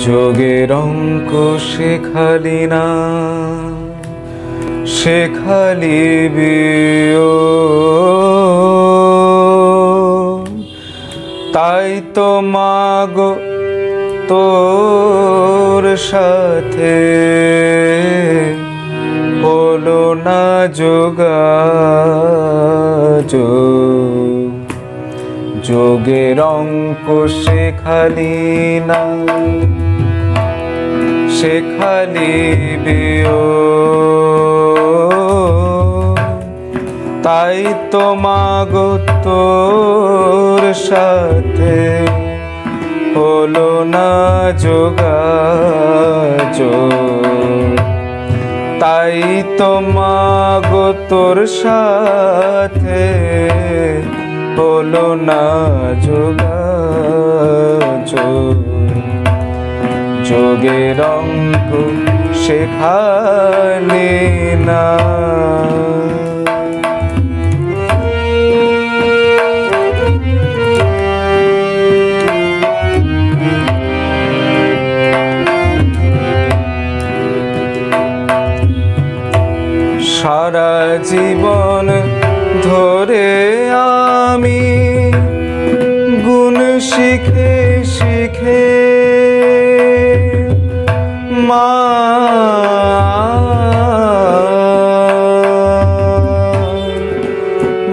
যোগের অঙ্ক শেখালি না, শেখালি তাই তো মাগো তোর সাথে হলো না যোগাযোগ। যোগের অঙ্ক শেখালি না, শেখালি তাই তো মাগো তোর সাথে হলো না যোগাযোগ। তাই তো মাগো তোর সাথে হলো না যোগাযোগ। যোগের অঙ্ক শেখালি না। সারা জীবন ধরে আমি গুণ শিখে শিখে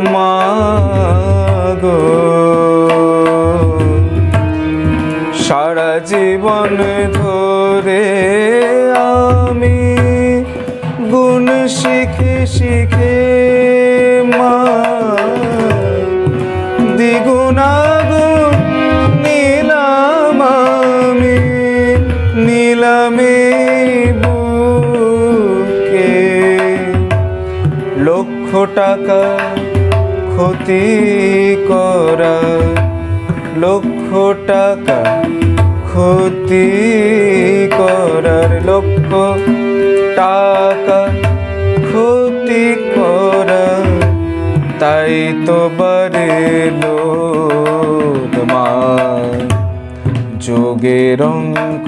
মাগো, সারা জীবন ধরে আমি গুণ শিখে শিখে দ্বিগুণাগুণ নিলাম আমি, নিলামে বুকে লক্ষ টাকা ক্ষতি করা, লক্ষ টাকা ক্ষতি করার, লক্ষ টাকা ক্ষতি করা। তাই তো বাড়লো তোমার যোগের অঙ্ক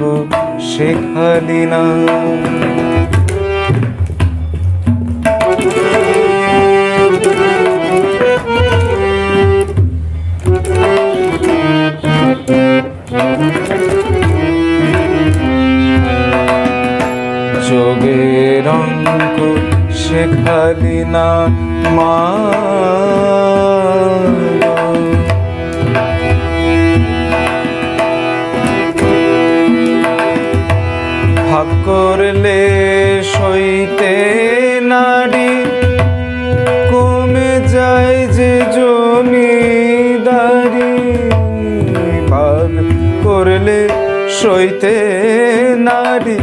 শেখালি না। যোগের অঙ্ক শেখালি না মা। ভাগ করলে সইতে নারী কমে যায় যে জমিদারি। ভাগ করলে সইতে নারী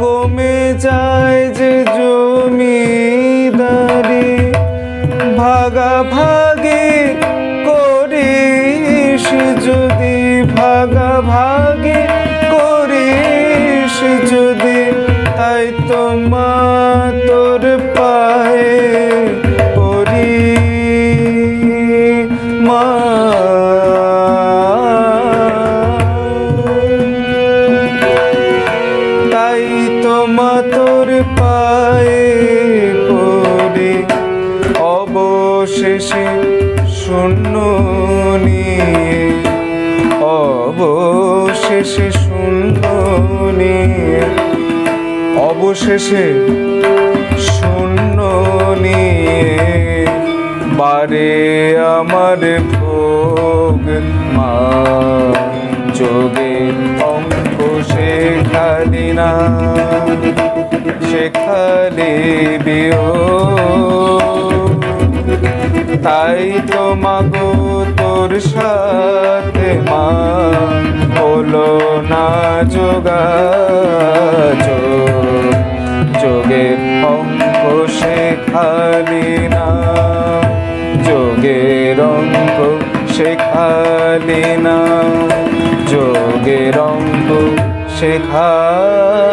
কমে যায় যে জমিদারি। ভাগাভাগি করিস যদি, ভাগাভাগি করিস যদি, তাই তো মা তোর পায়ে পড়ি মা। তাই তো মা তোর পায়ে পড়ি, অবশেষে শূন্য নিয়ে, অবশেষে শূন্য নিয়ে, অবশেষে শূন্য নিয়ে বারে আমার ভোগ মা। যোগের অঙ্ক শেখালি না, শেখালি তাই তো মাগো তোর সাথে মা হলো না যোগাযোগ। যোগের অঙ্ক শেখালি না, যোগের অঙ্ক শেখালি না, যোগের অঙ্ক শেখালি।